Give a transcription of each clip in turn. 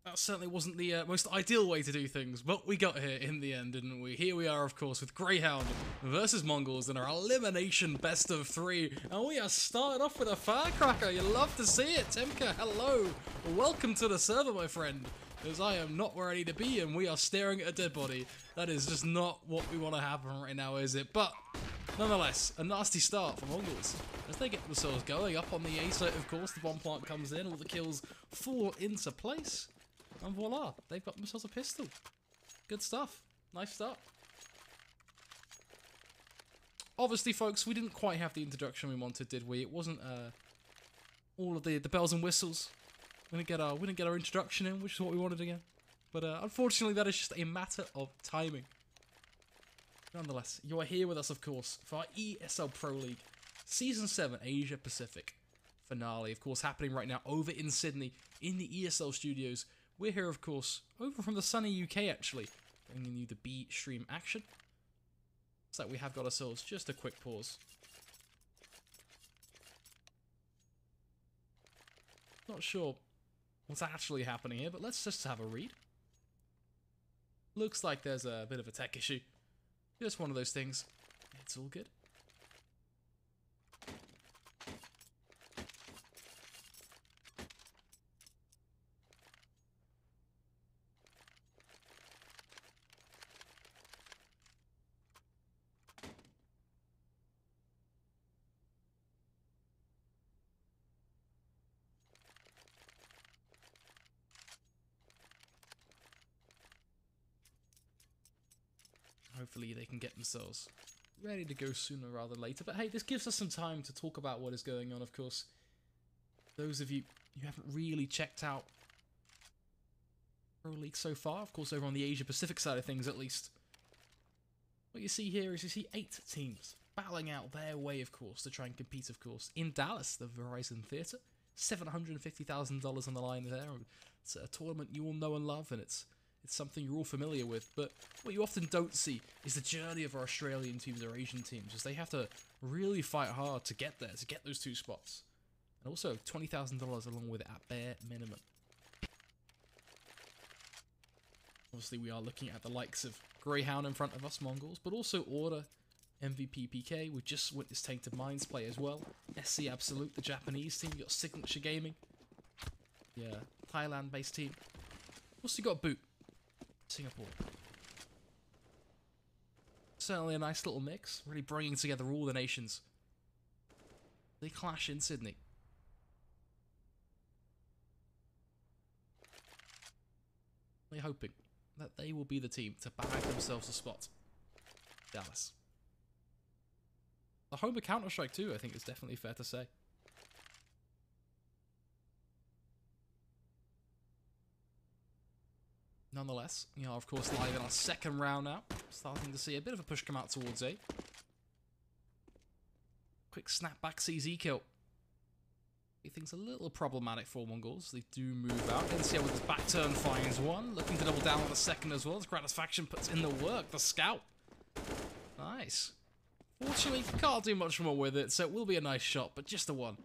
That certainly wasn't the most ideal way to do things, but we got here in the end, didn't we? Here we are, of course, with Grayhound versus MongolZ in our elimination best of 3, and we are starting off with a firecracker. You love to see it, Timka. Hello, welcome to the server, my friend. Because I am not where I need to be, and we are staring at a dead body. That is just not what we want to happen right now, is it? But nonetheless, a nasty start for MongolZ as they get themselves going up on the A site. Of course, the bomb plant comes in, all the kills fall into place. And voila, they've got themselves a pistol. Good stuff. Nice start. Obviously, folks, we didn't quite have the introduction we wanted, did we? It wasn't all of the bells and whistles. We didn't get our introduction in, which is what we wanted again. But unfortunately, that is just a matter of timing. Nonetheless, you are here with us, of course, for our ESL Pro League Season 7 Asia Pacific finale. Of course, happening right now over in Sydney in the ESL studios. We're here, of course, over from the sunny UK, actually, bringing you the B stream action. So we have got ourselves just a quick pause. Not sure what's actually happening here, but let's just have a read. Looks like there's a bit of a tech issue. Just one of those things. It's all good. Hopefully they can get themselves ready to go sooner rather than later. But hey, this gives us some time to talk about what is going on, of course. Those of you who haven't really checked out Pro League so far, of course over on the Asia Pacific side of things at least, what you see here is you see 8 teams battling out their way, of course, to try and compete, of course, in Dallas, the Verizon Theatre. $750,000 on the line there. It's a tournament you all know and love, and it's something you're all familiar with, but what you often don't see is the journey of our Australian teams or Asian teams, as they have to really fight hard to get there, to get those 2 spots. And also $20,000 along with it at bare minimum. Obviously we are looking at the likes of Grayhound in front of us, MongolZ, but also Order, MVP PK, we just witnessed Tainted Minds play as well. SC Absolute, the Japanese team, you got Signature Gaming, yeah, Thailand-based team. Also got Boot. Singapore. Certainly a nice little mix, really bringing together all the nations. They clash in Sydney. They're hoping that they will be the team to bag themselves a spot. Dallas. The home of Counter-Strike too, I think is definitely fair to say. Nonetheless, we are of course live in our second round now. Starting to see a bit of a push come out towards A. Quick snapback CZ kill. Things a little problematic for MongolZ. They do move out. NCL with his back turn finds one. Looking to double down on the second as well. As Gratisfaction puts in the work. The scout. Nice. Fortunately, can't do much more with it, so it will be a nice shot, but just a one.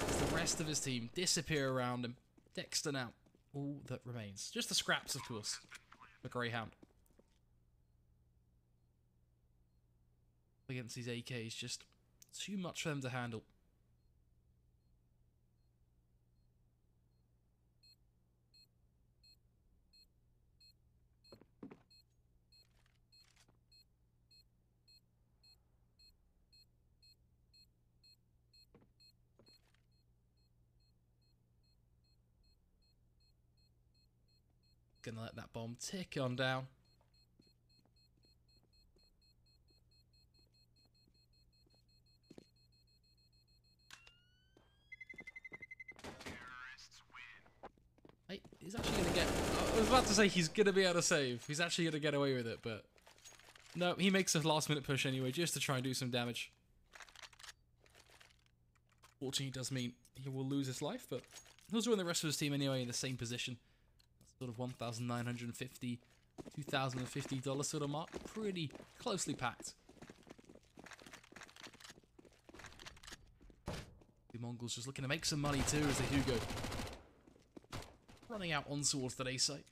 As the rest of his team disappear around him. Dexter now. All that remains. Just the scraps, of course, for Grayhound. Against these AKs, just too much for them to handle. Gonna let that bomb tick on down. Hey, he's actually gonna get... I was about to say he's gonna be able to save. He's actually gonna get away with it, but... No, he makes a last minute push anyway, just to try and do some damage. Fortunately, does mean he will lose his life, but he'll join the rest of his team anyway in the same position. Sort of $1,950, $2,050 sort of mark. Pretty closely packed. The MongolZ just looking to make some money too as they do go. running out on towards the A site.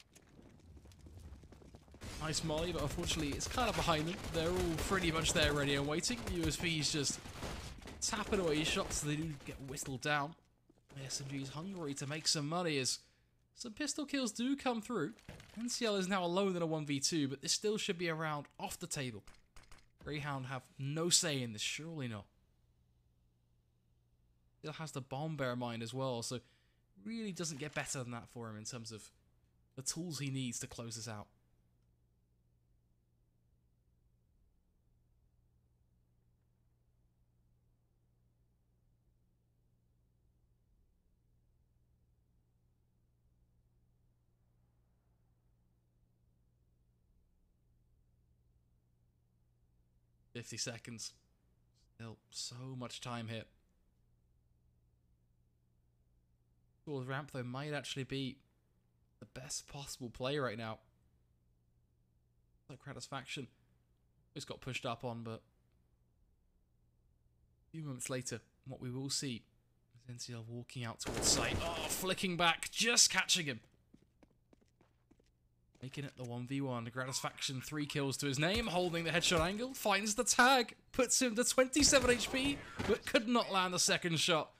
Nice molly, but unfortunately it's kind of behind them. They're all pretty much there ready and waiting. USP's just tapping away shots so they do get whistled down. SMG's hungry to make some money as some pistol kills do come through. NCL is now alone in a 1v2, but this still should be a round off the table. Grayhound have no say in this, surely not. Still has the bomb, bear in mind as well, so really doesn't get better than that for him in terms of the tools he needs to close this out. $50 seconds. Still so much time here. Towards ramp though might actually be the best possible play right now. Like Kratos faction. It's got pushed up on, but a few moments later, what we will see is NCL walking out towards site. Oh, flicking back, just catching him. Making it the 1v1. Gratisfaction 3 kills to his name, holding the headshot angle, finds the tag, puts him to 27 HP, but could not land a second shot.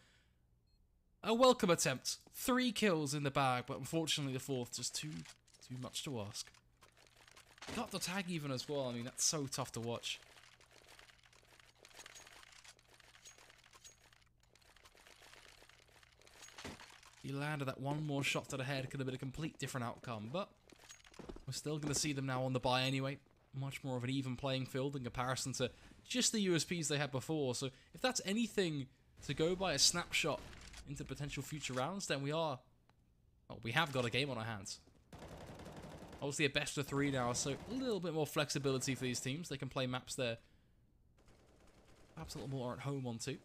A welcome attempt. 3 kills in the bag, but unfortunately the fourth just too much to ask. Got the tag even as well. I mean, that's so tough to watch. He landed that one more shot to the head, could have been a complete different outcome, but we're still going to see them now on the bye anyway. Much more of an even playing field in comparison to just the USPs they had before. So if that's anything to go by, a snapshot into potential future rounds, then we have got a game on our hands. Obviously a best of 3 now, so a little bit more flexibility for these teams. They can play maps there perhaps a little more at home on too.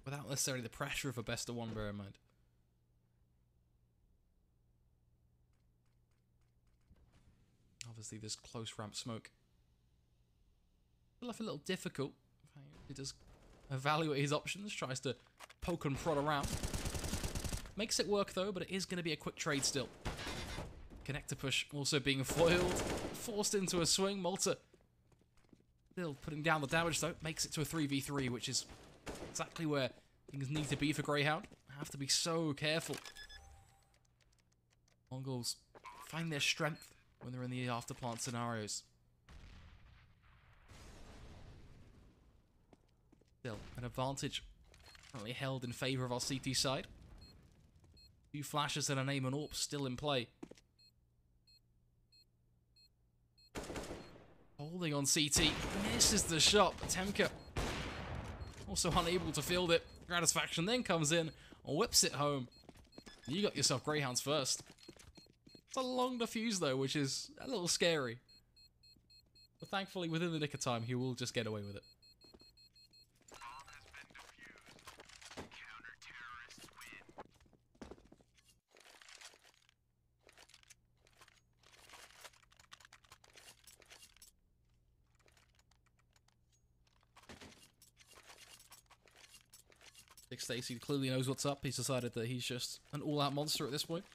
Without necessarily the pressure of a best of 1, bear in mind. Obviously, this close ramp smoke left a little difficult. He does evaluate his options, tries to poke and prod around. Makes it work though, but it is going to be a quick trade still. Connector push also being foiled, forced into a swing. Malta still putting down the damage though, makes it to a 3v3, which is exactly where things need to be for Grayhound. Have to be so careful. Mongols find their strength when they're in the afterplant scenarios. Still, an advantage currently held in favour of our CT side. A few flashes and a name and AWP still in play. Holding on CT, misses the shot. Temka also unable to field it. Gratisfaction then comes in, whips it home. You got yourself Greyhounds first. It's a long defuse though, which is a little scary. But thankfully, within the nick of time, he will just get away with it. Dick Stacey clearly knows what's up. He's decided that he's just an all-out monster at this point.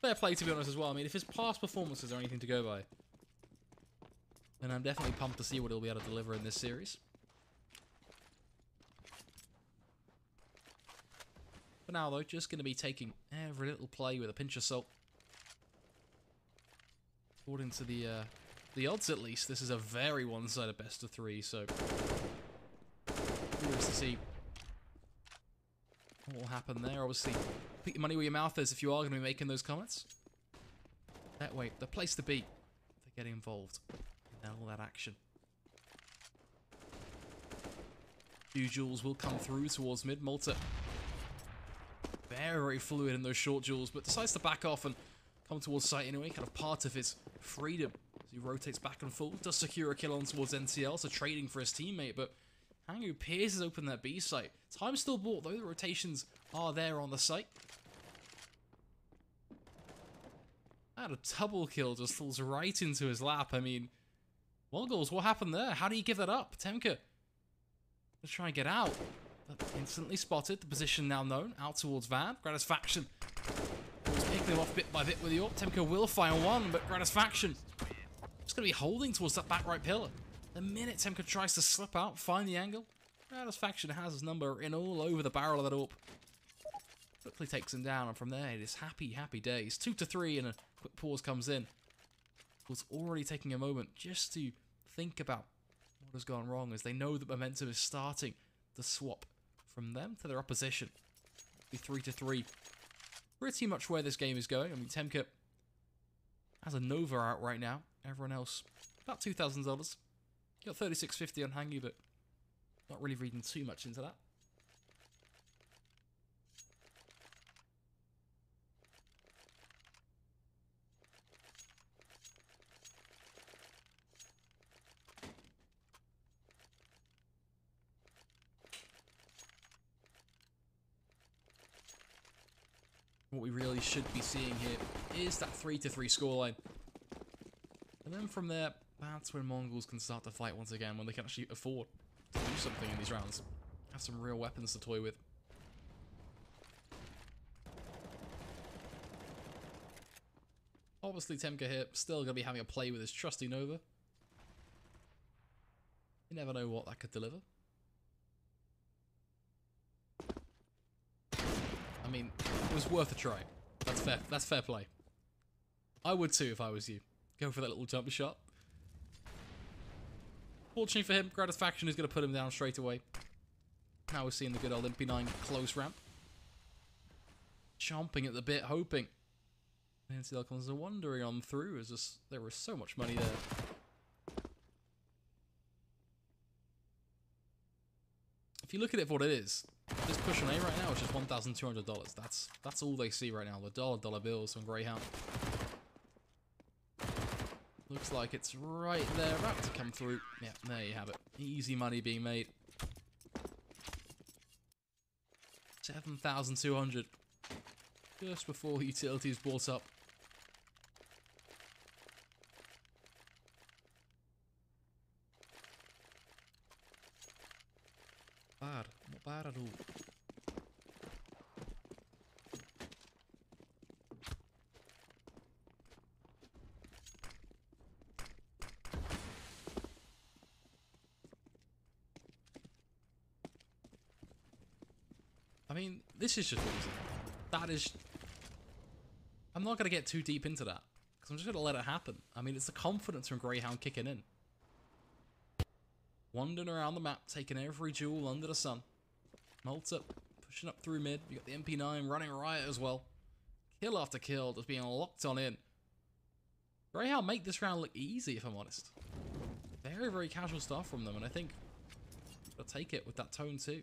Fair play, to be honest, as well. I mean, if his past performances are anything to go by, then I'm definitely pumped to see what he'll be able to deliver in this series. For now, though, just going to be taking every little play with a pinch of salt. According to the odds, at least, this is a very one-sided best of 3, so curious to see what will happen there. Obviously, put your money where your mouth is if you are going to be making those comments. That way, the place to be to get involved in all that action. 2 duels will come through towards mid. Malta very fluid in those short duels, but decides to back off and come towards site anyway, kind of part of his freedom as he rotates back and forth. Does secure a kill on towards NCL, so trading for his teammate, but Hangu pierces open that B site. Time still bought though, the rotations are there on the site. And a double kill just falls right into his lap. I mean, MongolZ, what happened there? How do you give that up? Temka, let's try and get out. But instantly spotted. The position now known. Out towards Van. Gratisfaction was picking him off bit by bit with the AWP. Temco will find one, but Gratisfaction just going to be holding towards that back right pillar. The minute Temco tries to slip out, find the angle, Gratisfaction has his number in all over the barrel of that AWP. Quickly takes him down, and from there it is happy, happy days. 2-3, and a quick pause comes in. Was already taking a moment just to think about what has gone wrong, as they know that momentum is starting to swap from them to their opposition. Be 3-3. Pretty much where this game is going. I mean, Temco has a Nova out right now. Everyone else, about $2,000. Got 36.50 on Hangy, but not really reading too much into that. What we really should be seeing here is that 3-3 scoreline. And then from there, that's when Mongols can start to fight once again, when they can actually afford to do something in these rounds. Have some real weapons to toy with. Obviously, Temco here still going to be having a play with his trusty Nova. You never know what that could deliver. I mean, it was worth a try. That's fair. That's fair play. I would too if I was you. Go for that little jump shot. Fortunately for him, Gratisfaction is going to put him down straight away. Now we're seeing the good old MP9 close ramp. Chomping at the bit, hoping. And NCL comes wandering on through, as just, there was so much money there. If you look at it for what it is, this push on A right now is just $1,200. That's all they see right now. The dollar bills on Grayhound. Looks like it's right there, about to come through. Yeah, there you have it. Easy money being made. 7,200. Just before the utilities bought up. Bad. Not bad at all. I mean, this is just easy. That is... I'm not going to get too deep into that, because I'm just going to let it happen. I mean, it's the confidence from Grayhound kicking in. Wandering around the map, taking every jewel under the sun. Malta pushing up through mid. You got the MP9 running riot as well. Kill after kill, just being locked on in. Grayhound make this round look easy, if I'm honest. Very, very casual stuff from them, and I think they'll take it with that tone too.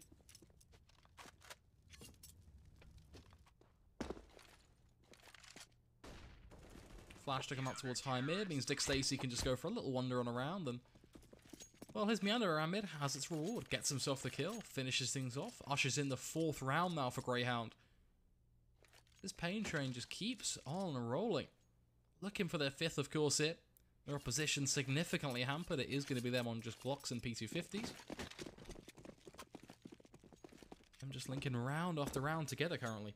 Flash to come up towards high mid means Dick Stacey can just go for a little wander on around, and well, his meander around mid has its reward. Gets himself the kill, finishes things off, ushers in the 4th round now for Grayhound. This pain train just keeps on rolling. Looking for their 5th, of course, here. Their opposition significantly hampered. It is going to be them on just blocks and P250s. I'm just linking round after round together currently.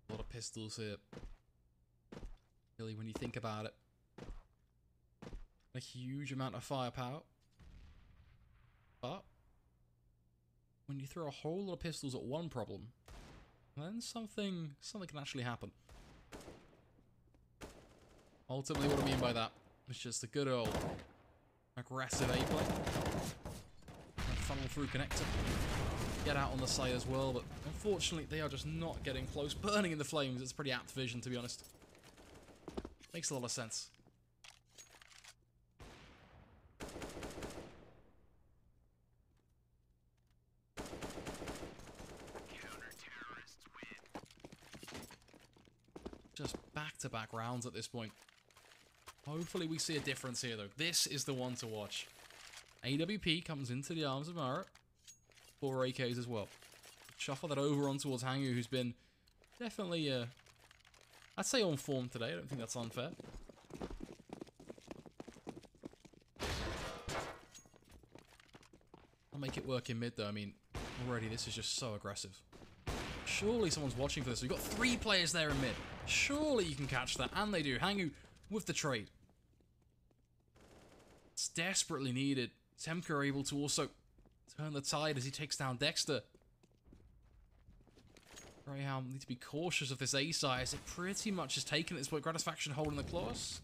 A lot of pistols here. Really, when you think about it. A huge amount of firepower. But when you throw a whole lot of pistols at one problem, then something can actually happen. Ultimately, what I mean by that is just a good old aggressive A-play. Funnel through connector. Get out on the side as well, but unfortunately they are just not getting close. Burning in the flames, it's pretty apt vision, to be honest. Makes a lot of sense. Just back-to-back rounds at this point. Hopefully we see a difference here, though. This is the one to watch. AWP comes into the arms of Mara. 4 AKs as well. Shuffle that over on towards Hangu, who's been definitely, I'd say on form today. I don't think that's unfair. I'll make it work in mid, though. I mean, already this is just so aggressive. Surely someone's watching for this. We've got 3 players there in mid. Surely you can catch that. And they do. Hangu with the trade. It's desperately needed. Temka are able to also turn the tide as he takes down Dexter. Grayhound need to be cautious of this A side as it pretty much is taken at this point. Gratisfaction holding the claws.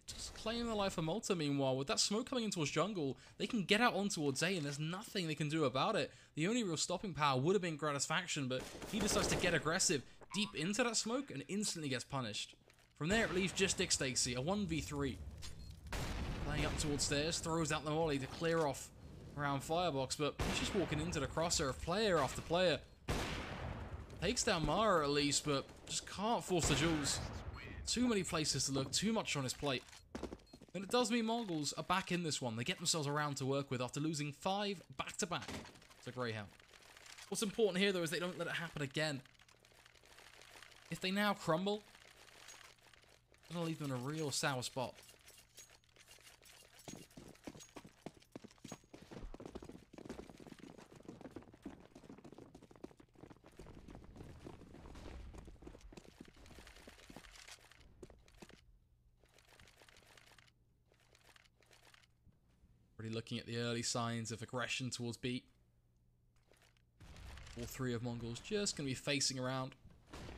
Just claim the life of Malta meanwhile. With that smoke coming in towards jungle, they can get out on towards A and there's nothing they can do about it. The only real stopping power would have been Gratisfaction, but he decides to get aggressive deep into that smoke and instantly gets punished. From there it leaves just Dick Stacy, a 1v3. Playing up towards stairs, throws out the molly to clear off around Firebox, but he's just walking into the crosshair of player after player. Takes down Mara at least, but just can't force the jewels. Too many places to look, too much on his plate. And it does mean Mongols are back in this one. They get themselves around to work with after losing 5 back-to-back to Grayhound. What's important here, though, is they don't let it happen again. If they now crumble, it's going to leave them in a real sour spot. Already looking at the early signs of aggression towards B. All 3 of Mongols just going to be facing around.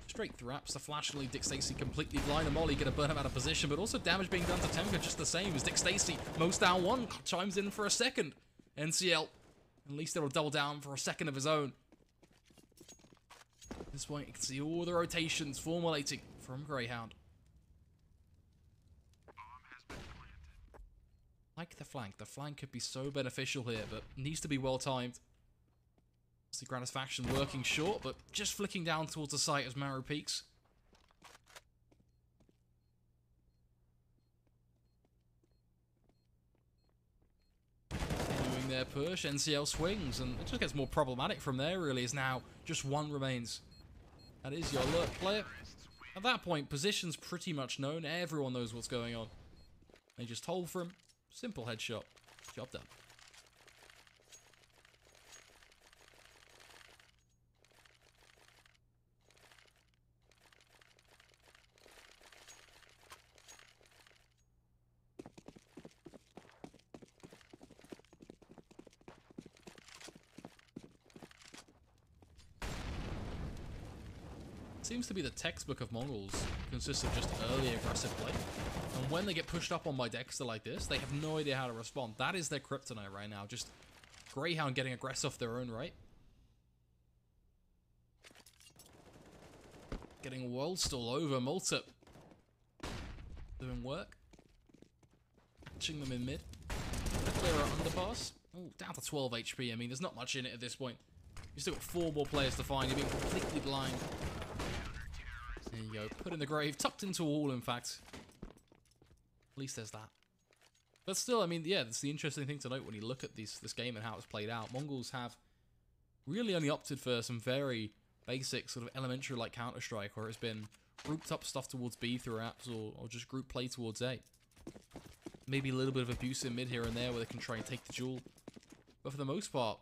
Straight through apps. The flash will leave Dick Stacy completely blind. And Molly going to burn him out of position, but also damage being done to Temka just the same as Dick Stacy. Most down 1 chimes in for a second. NCL, at least it'll double down for a second of his own. At this point, you can see all the rotations formulating from Grayhound. Like the flank. The flank could be so beneficial here, but needs to be well timed. See Gratisfaction working short, but just flicking down towards the site as Maru peaks. Continuing their push, NCL swings, and it just gets more problematic from there, really, as now just 1 remains. That is your alert player. At that point, position's pretty much known. Everyone knows what's going on. They just hold for him. Simple headshot. Job done. Seems to be the textbook of Mongols. Consists of just early aggressive play. And when they get pushed up on by Dexter like this, they have no idea how to respond. That is their kryptonite right now. Just Grayhound getting aggressive off their own right. Getting world stall over. Malta doing work. Catching them in mid. Clear out underpass. Oh, down to 12 HP. I mean, there's not much in it at this point. You've still got 4 more players to find. You're being completely blind. There you go. Put in the grave. Tucked into a wall, in fact. At least there's that. But still, I mean, yeah, that's the interesting thing to note when you look at this game and how it's played out. Mongols have really only opted for some very basic, sort of elementary-like Counter-Strike, where it's been grouped up stuff towards B through apps, or just group play towards A. Maybe a little bit of abuse in mid here and there where they can try and take the jewel. But for the most part,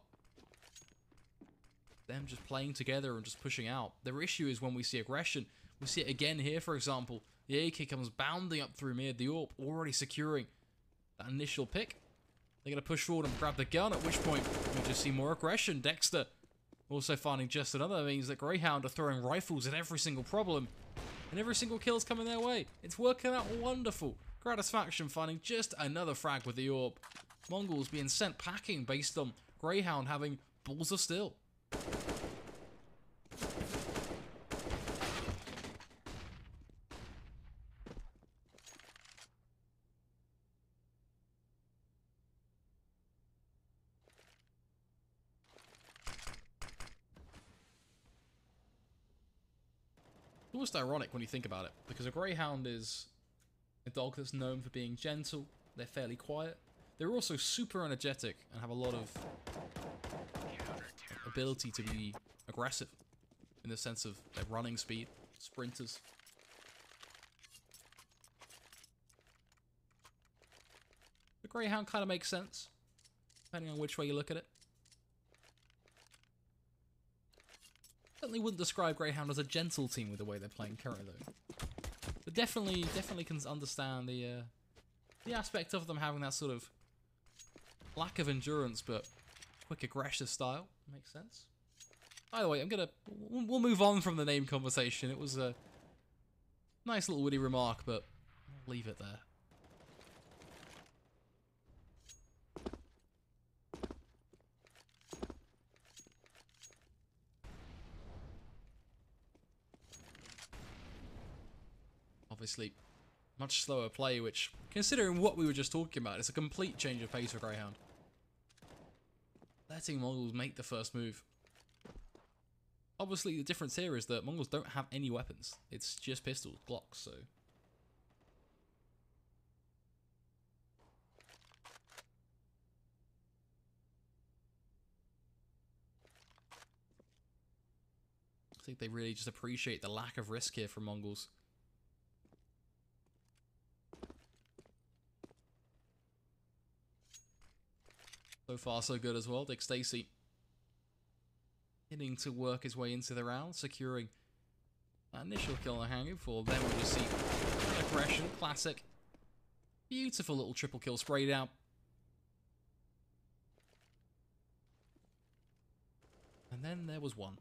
them just playing together and just pushing out. Their issue is when we see aggression. We see it again here, for example. The AK comes bounding up through mid. The AWP already securing that initial pick. They're going to push forward and grab the gun, at which point we just see more aggression. Dexter also finding just another. That means that Grayhound are throwing rifles at every single problem. And every single kill's coming their way. It's working out wonderful. Gratisfaction finding just another frag with the AWP. Mongols being sent packing based on Grayhound having balls of steel. almost ironic when you think about it, because a Greyhound is a dog that's known for being gentle. They're fairly quiet. They're also super energetic and have a lot of ability to be aggressive in the sense of their running speed, sprinters. The Greyhound kind of makes sense, depending on which way you look at it. Certainly wouldn't describe Greyhound as a gentle team with the way they're playing currently, though. But definitely can understand the aspect of them having that sort of lack of endurance, but quick aggressive style. Makes sense. By the way, we'll move on from the name conversation. It was a nice little witty remark, but I'll leave it there. Obviously, much slower play, which, considering what we were just talking about, it's a complete change of pace for Greyhound. Letting Mongols make the first move. Obviously, the difference here is that Mongols don't have any weapons. It's just pistols, Glocks, so... I think they really just appreciate the lack of risk here from Mongols. So far, so good as well. Dick Stacey hitting to work his way into the round, securing that initial kill on the hanging before. Then we'll just see an aggression, classic. Beautiful little triple kill sprayed out. And then there was one.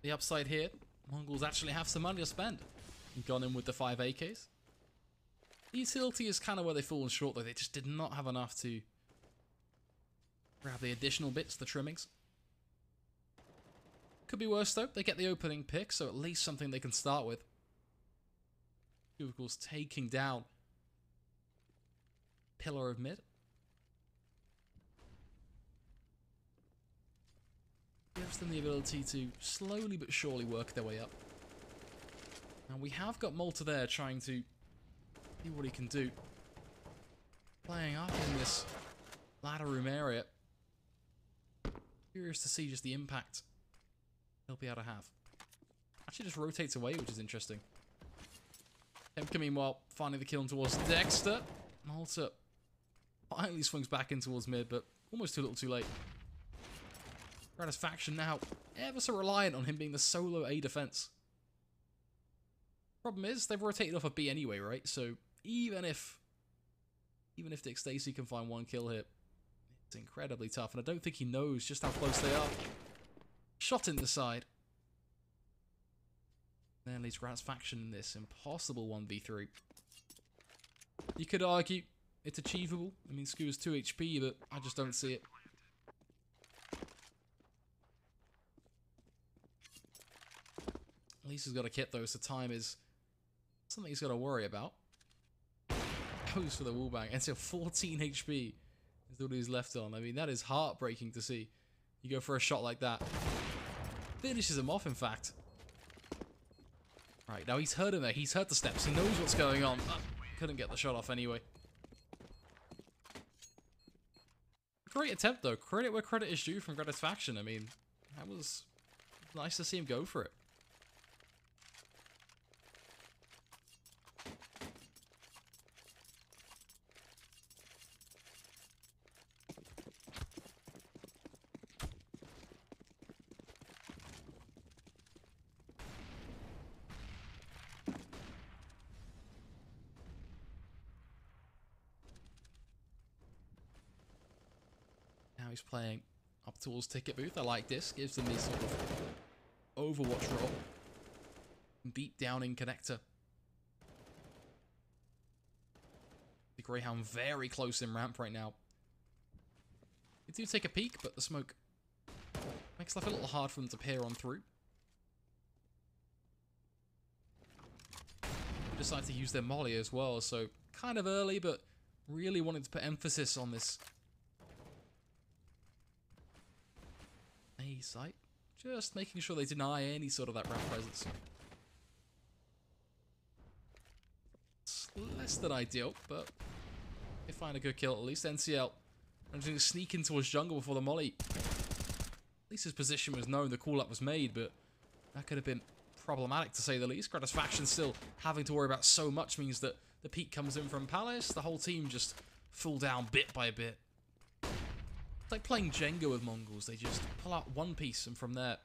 The upside here, Mongols actually have some money to spend. Gone in with the 5 AKs. The utility is kind of where they've fallen short, though. They just did not have enough to grab the additional bits, the trimmings. Could be worse, though. They get the opening pick, so at least something they can start with. Of course, taking down Pillar of Mid. Gives them the ability to slowly but surely work their way up. And we have got Malta there trying to see what he can do. Playing up in this ladder room area. Curious to see just the impact he'll be able to have. Actually just rotates away, which is interesting. Kemka, meanwhile, finding the kill towards Dexter. Malta finally swings back in towards mid, but almost too little too late. Faction now ever so reliant on him being the solo A defense. Problem is, they've rotated off a B anyway, right? So even if Dick Stacey can find one kill here, it's incredibly tough, and I don't think he knows just how close they are. Shot in the side. Then leads Faction in this impossible 1v3. You could argue it's achievable. I mean, Skew's 2 HP, but I just don't see it. At least he's got a kit though, so time is something he's got to worry about. Goes for the wallbang, and still 14 HP is all he's left on. I mean, that is heartbreaking to see. You go for a shot like that. Finishes him off, in fact. Right, now he's heard him there. He's heard the steps. He knows what's going on. Couldn't get the shot off anyway. Great attempt though. Credit where credit is due from Faction. I mean, that was nice to see him go for it. He's playing up towards ticket booth. I like this. Gives them this sort of Overwatch role. Deep down in connector. The Grayhound very close in ramp right now. They do take a peek, but the smoke makes life a little hard for them to peer on through. They decide to use their molly as well, so kind of early, but really wanted to put emphasis on this A site. Just making sure they deny any sort of that ramp presence. It's less than ideal, but they find a good kill at least. NCL managing to sneak into his jungle before the molly. At least his position was known, the call-up was made, but that could have been problematic to say the least. Gratisfaction still having to worry about so much means that the peak comes in from Palace, the whole team just fall down bit by bit. It's like playing Jenga with Mongols. They just pull out one piece and from there,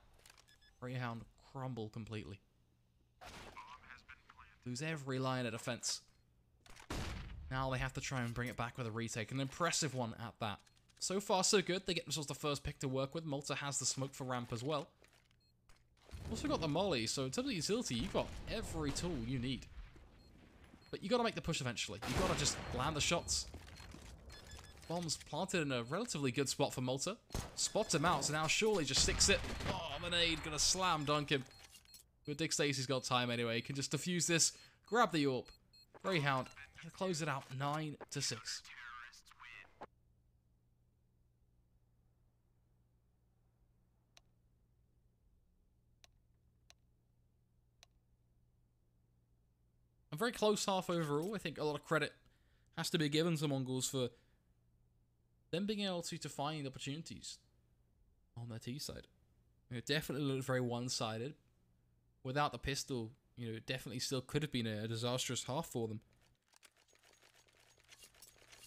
Grayhound crumble completely. Lose every line of defense. Now they have to try and bring it back with a retake. An impressive one at that. So far so good. They get themselves the first pick to work with. Malta has the smoke for ramp as well. Also got the molly, so in terms of utility, you've got every tool you need. But you got to make the push eventually. You got to just land the shots. Bombs planted in a relatively good spot for Malta. Spots him out, so now surely just sticks it. Oh, Manade gonna slam dunk him. But Dick Stacey's got time anyway. He can just defuse this, grab the AWP. Grayhound can close it out 9-6. A very close half overall. I think a lot of credit has to be given to Mongols for them being able to find opportunities on their T side. It definitely looked very one-sided. Without the pistol, it definitely still could have been a disastrous half for them.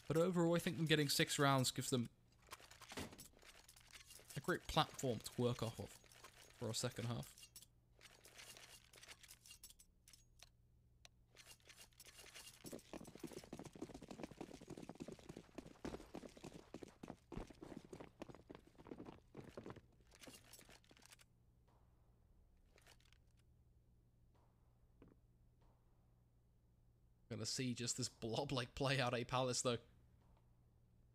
But overall, I think them getting 6 rounds gives them a great platform to work off of for our second half. Gonna see just this blob-like play out A Palace though.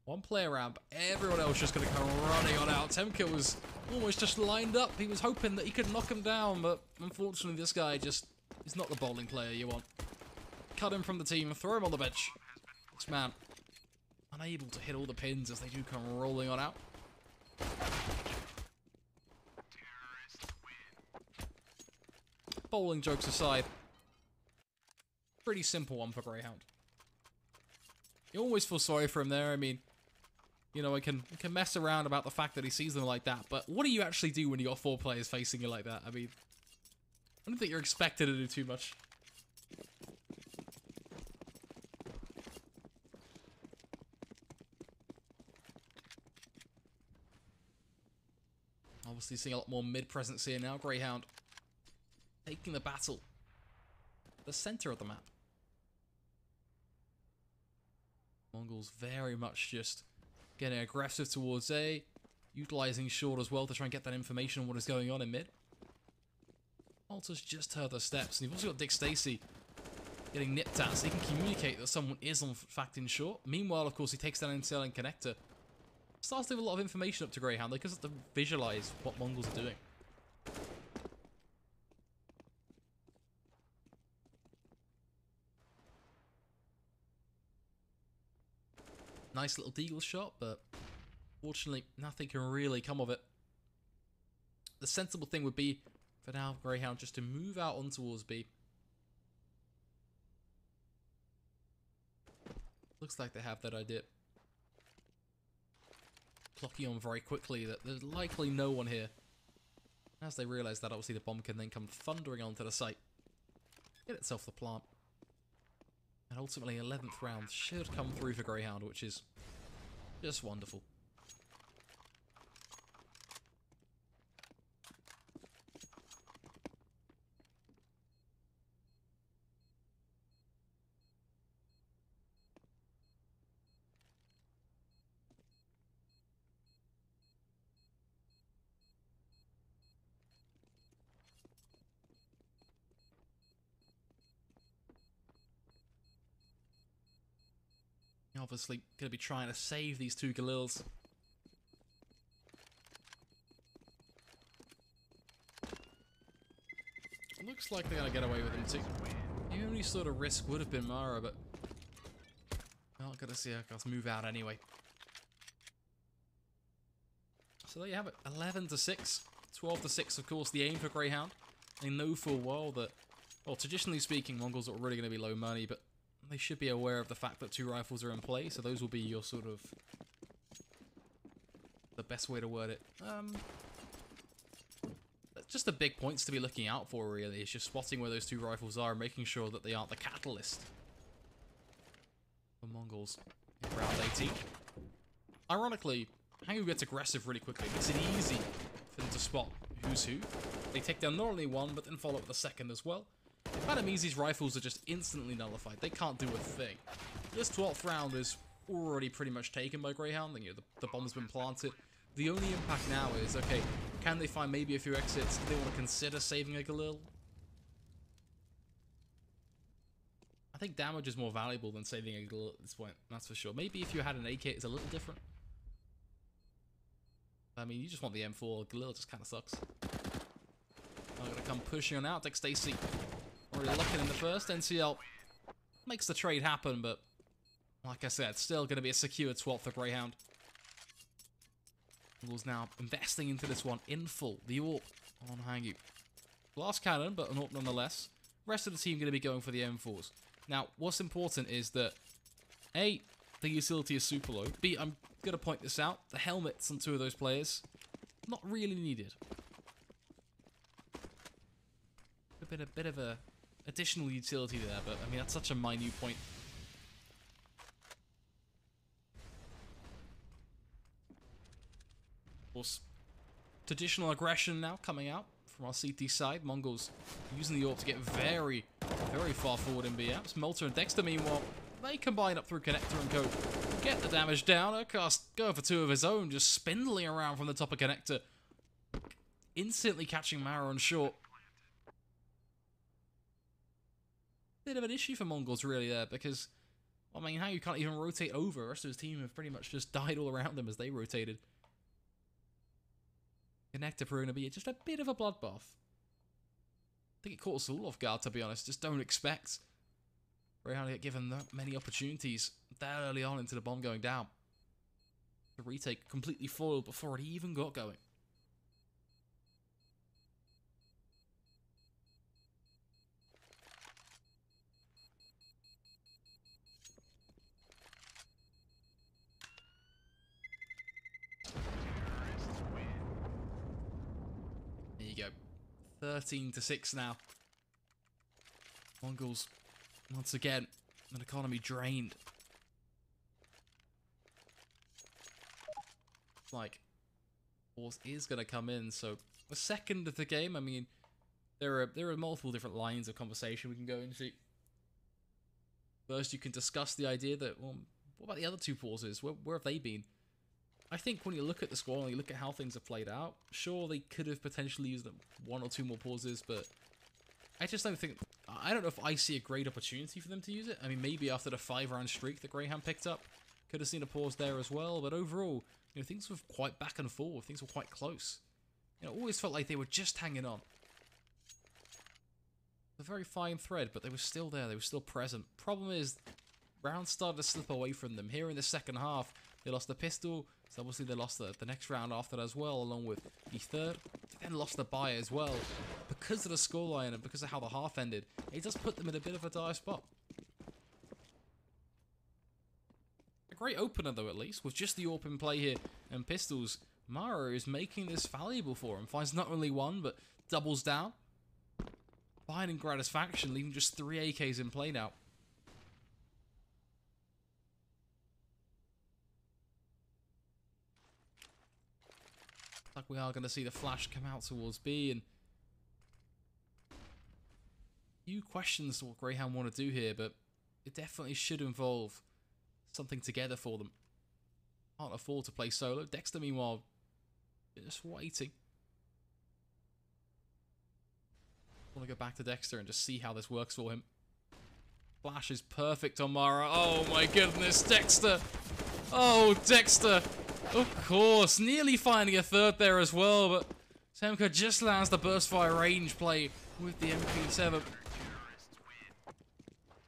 One player ramp, everyone else just gonna come running on out. Temka was almost just lined up. He was hoping that he could knock him down, but unfortunately this guy just is not the bowling player you want. Cut him from the team, throw him on the bench. This man, unable to hit all the pins as they do come rolling on out. Bowling jokes aside, pretty simple one for Grayhound. You always feel sorry for him there. I mean, I can mess around about the fact that he sees them like that, but what do you actually do when you got 4 players facing you like that? I mean, I don't think you're expected to do too much. Obviously seeing a lot more mid-presence here now. Grayhound taking the battle. The center of the map. Mongols very much just getting aggressive towards A, utilizing short as well to try and get that information on what is going on in mid. Malta's just heard the steps, and you've also got Dick Stacey getting nipped at, so he can communicate that someone is in fact in short. Meanwhile, of course, he takes down NCL and connector. Starts to give a lot of information up to Grayhound. They just have to visualize what Mongols are doing. Nice little deagle shot, but fortunately nothing can really come of it. The sensible thing would be for now Grayhound just to move out on towards B. Looks like they have that idea. Clocking on very quickly that there's likely no one here. As they realise that, obviously the bomb can then come thundering onto the site. Get itself the plant. And ultimately 11th round should come through for Grayhound, which is just wonderful. Obviously, going to be trying to save these two Galils. Looks like they're going to get away with them too. The only sort of risk would have been Mara, but not going to see Akos move out anyway. So there you have it, 11-6, 12-6. Of course, the aim for Grayhound. They know full well that, well, traditionally speaking, Mongols are already going to be low money, but they should be aware of the fact that 2 rifles are in play. So those will be your sort of the best way to word it. Just the big points to be looking out for, really, is just spotting where those 2 rifles are and making sure that they aren't the catalyst for Mongols in round 18. Ironically, Hangu gets aggressive really quickly. Makes it easy for them to spot who's who. They take down not only one, but then follow up the second as well. Madam Easy's rifles are just instantly nullified. They can't do a thing. This 12th round is already pretty much taken by Grayhound. You know, the bomb's been planted. The only impact now is, okay, can they find maybe a few exits? Do they want to consider saving a Galil? I think damage is more valuable than saving a Galil at this point, that's for sure. Maybe if you had an AK, it's a little different. I mean, you just want the M4. Galil just kind of sucks. I'm going to come pushing on out. Take Stacy. Already looking in the first. NCL makes the trade happen, but like I said, still going to be a secure 12th for Grayhound. Mongols now investing into this one in full. The AWP on Hangu. Glass cannon, but an AWP nonetheless. Rest of the team going to be going for the M4s. Now, what's important is that A, the utility is super low. B, I'm going to point this out. The helmets on 2 of those players, not really needed. A bit of a additional utility there, but I mean, that's such a minute point. Of course, traditional aggression now coming out from our CT side. Mongols using the AWP to get very, very far forward in BMs. Melter and Dexter, meanwhile, they combine up through connector and go get the damage down. Urkast going for 2 of his own, just spindling around from the top of connector. Instantly catching Mara on short. Bit of an issue for Mongols really there, because, I mean, how you can't even rotate over. The rest of his team have pretty much just died all around him as they rotated. Connector proving to be just a bit of a bloodbath. I think it caught us all off guard, to be honest. Just don't expect Grayhound to get given that many opportunities that early on into the bomb going down. The retake completely foiled before it even got going. There you go. 13-6 now. Mongols, once again, an economy drained. Like, force is going to come in, so the second of the game, I mean, there are multiple different lines of conversation we can go into. First, you can discuss the idea that, well, what about the other 2 pauses? Where have they been? I think when you look at the squad and you look at how things have played out, sure, they could have potentially used 1 or 2 more pauses, but I just don't think... I don't know if I see a great opportunity for them to use it. I mean, maybe after the 5-round streak that Grayhound picked up, could have seen a pause there as well, but overall, you know, things were quite back and forth. Things were quite close. You know, it always felt like they were just hanging on. A very fine thread, but they were still there. They were still present. Problem is, rounds started to slip away from them. Here in the second half, they lost the pistol, so obviously they lost the next round after that as well, along with the third. They then lost the buy as well. Because of the scoreline and because of how the half ended, it does put them in a bit of a dire spot. A great opener, though, at least, with just the AWP in play here and pistols. Mara is making this valuable for him. Finds not only 1, but doubles down. Finding gratisfaction, leaving just 3 AKs in play now. Like we are going to see the flash come out towards B, and few questions what Grayhound want to do here, but it definitely should involve something together for them. Can't afford to play solo. Dexter, meanwhile, just waiting. Want to go back to Dexter and just see how this works for him. Flash is perfect on Mara. Oh my goodness, Dexter. Oh, Dexter. Of course, nearly finding a third there as well, but Temka just lands the burst fire range play with the MP7.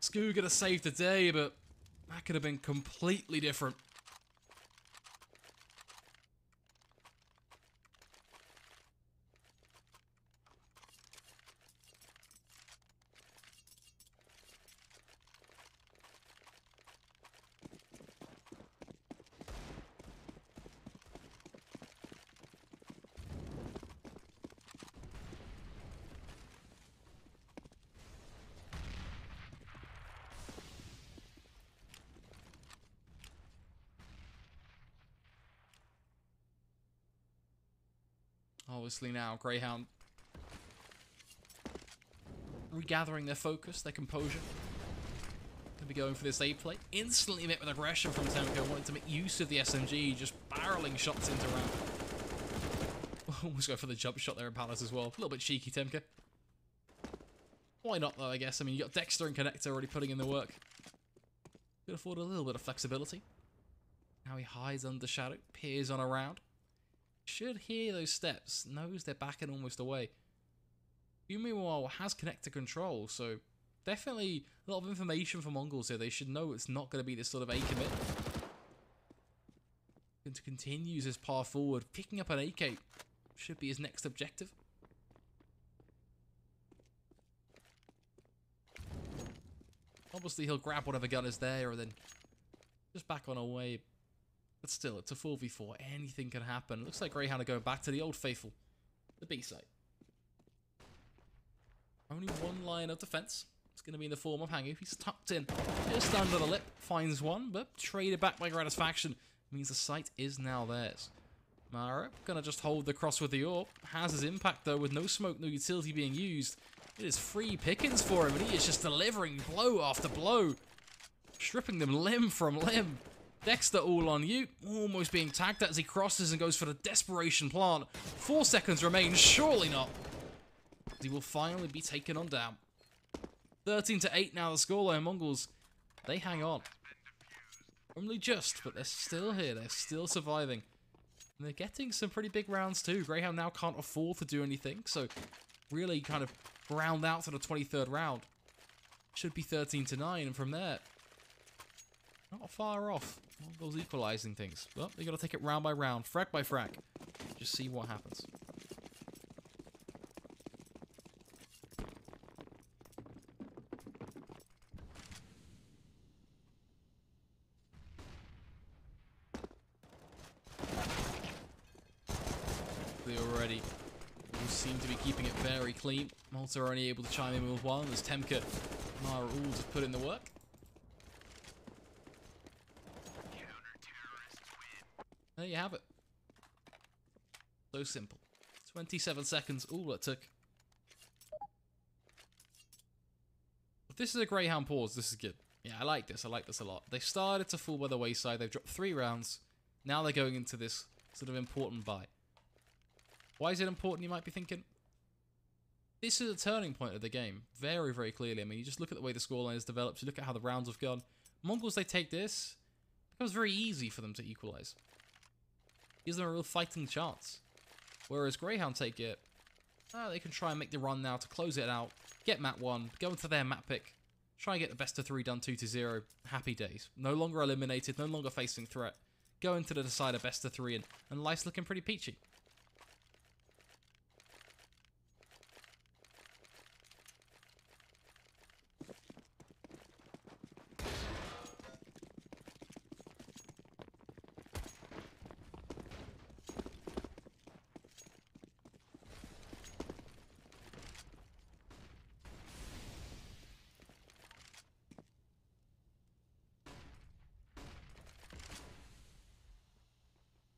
Scoo gonna save the day, but that could have been completely different. Obviously now, Grayhound regathering their focus, their composure. Gonna be going for this A play. Instantly met with aggression from Temko, wanting to make use of the SMG, just barreling shots into round. Almost go for the jump shot there in Palace as well. A little bit cheeky, Temka. Why not, though, I guess? I mean, you got Dexter and Connector already putting in the work. Could afford a little bit of flexibility. Now he hides under shadow, peers on around. Should hear those steps, knows they're backing almost away. You, meanwhile, has Connector control, so definitely a lot of information for MongolZ here. They should know it's not going to be this sort of A commit. And to continue his path forward, picking up an AK should be his next objective. Obviously, he'll grab whatever gun is there and then just back on away. But still, it's a 4v4. Anything can happen. Looks like Grayhound are going back to the old faithful. The B site. Only one line of defense. It's going to be in the form of Hangu. He's tucked in just under the lip. Finds one, but traded back by Gratisfaction. Means the site is now theirs. Mara going to just hold the cross with the AWP. Has his impact, though, with no smoke, no utility being used. It is free pickings for him, and he is just delivering blow after blow. Stripping them limb from limb. Dexter all on you, almost being tagged as he crosses and goes for the desperation plant. 4 seconds remain, surely not. He will finally be taken on down. 13-8 now the scoreline. Mongols, they hang on. Only just, but they're still here, they're still surviving. And they're getting some pretty big rounds too. Grayhound now can't afford to do anything, so really kind of round out to the 23rd round. Should be 13-9, and from there, not far off. Mongols equalizing things. Well, they got to take it round by round, frag by frag. Just see what happens. They already seem to be keeping it very clean. Malta are only able to chime in with one as Temka and Mara all just put in the work. There you have it. So simple. 27 seconds, all it took. If this is a Grayhound pause, this is good. Yeah, I like this a lot. They started to fall by the wayside, they've dropped 3 rounds. Now they're going into this sort of important buy. Why is it important, you might be thinking? This is a turning point of the game, very, very clearly. I mean, you just look at the way the scoreline has developed, you look at how the rounds have gone. Mongols, they take this, it becomes very easy for them to equalize. Gives them a real fighting chance. Whereas Grayhound take it, they can try and make the run now to close it out, get map 1, go into their map pick, try and get the best of 3 done 2-0. Happy days. No longer eliminated, no longer facing threat. Go into the decider best of 3 and life's looking pretty peachy.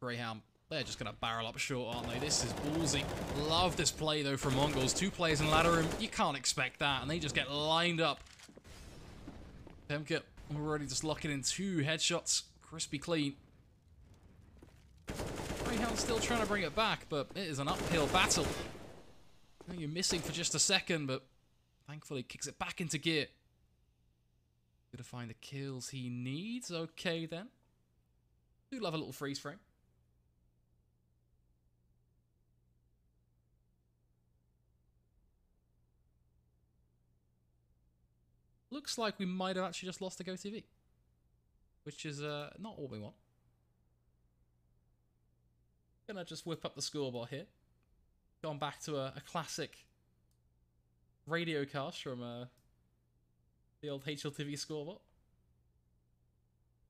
Grayhound, they're just going to barrel up short, aren't they? This is ballsy. Love this play, though, from Mongols. 2 players in ladder room. You can't expect that, and they just get lined up. Temka already just locking in 2 headshots. Crispy clean. Grayhound still trying to bring it back, but it is an uphill battle. I think you're missing for just a second, but thankfully kicks it back into gear. Gonna find the kills he needs. Okay, then. Do love a little freeze frame. Looks like we might have actually just lost the GoTV, which is not what we want. Gonna just whip up the scoreboard here. Gone back to a classic radio cast from the old HLTV scoreboard.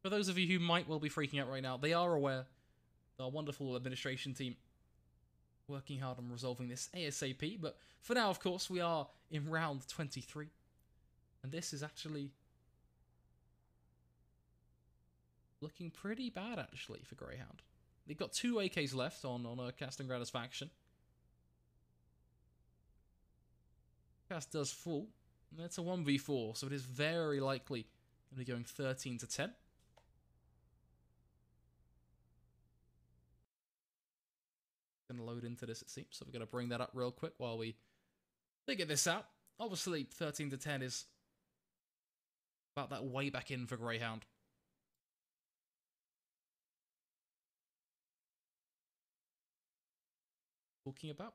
For those of you who might well be freaking out right now, they are aware. Our wonderful administration team working hard on resolving this ASAP. But for now, of course, we are in round 23. And this is actually looking pretty bad, actually, for Grayhound. They've got 2 AKs left on a Casting Grounders faction. Cast does fall. And it's a 1v4, so it is very likely going to be going 13 to 10. Going to load into this, it seems. So we're going to bring that up real quick while we figure this out. Obviously, 13 to 10 is about that way back in for Grayhound. Talking about.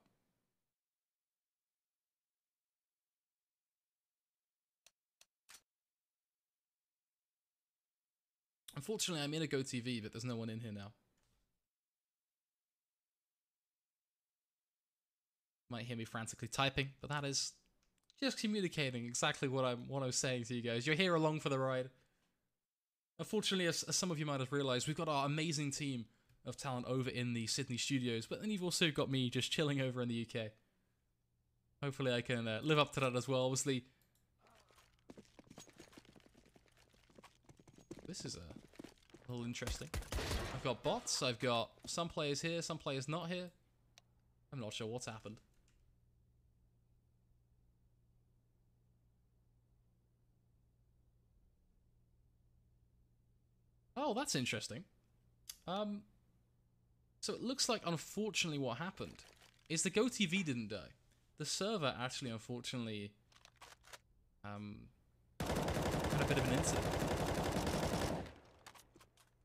Unfortunately, I'm in a GoTV, but there's no one in here now. Might hear me frantically typing, but that is just communicating exactly what I was saying to you guys. You're here along for the ride. Unfortunately, as some of you might have realized, we've got our amazing team of talent over in the Sydney studios, but then you've also got me just chilling over in the UK. Hopefully I can live up to that as well. Obviously, this is a little interesting. I've got bots, I've got some players here, some players not here. I'm not sure what's happened. Oh, that's interesting. So it looks like, unfortunately, what happened is the GoTV didn't die. The server actually, unfortunately, had a bit of an incident.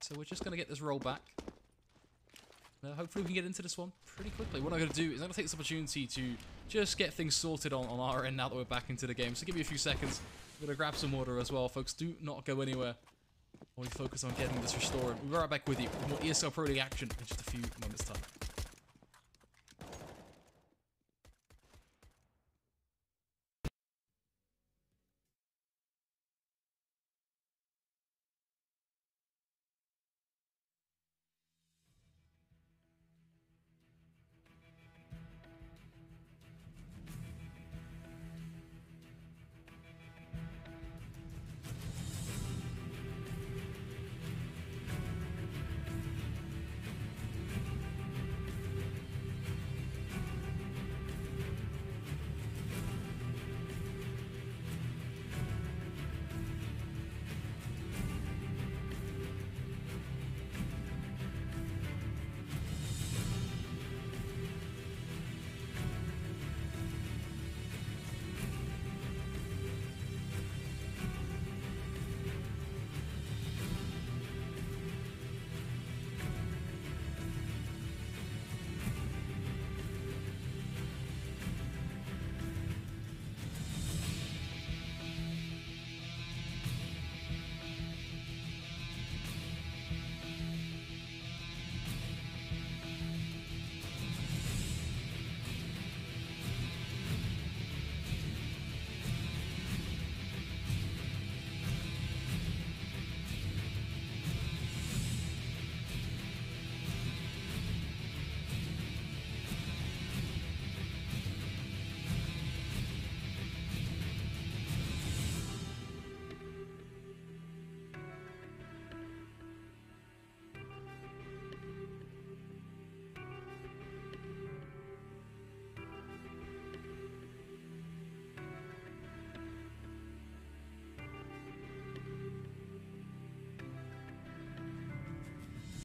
So we're just going to get this roll back. Hopefully we can get into this one pretty quickly. What I'm going to do is I'm going to take this opportunity to just get things sorted on our end now that we're back into the game. So give me a few seconds. I'm going to grab some water as well, folks. Do not go anywhere while we focus on getting this restored. We'll be right back with you with more ESL Pro League action in just a few moments' time.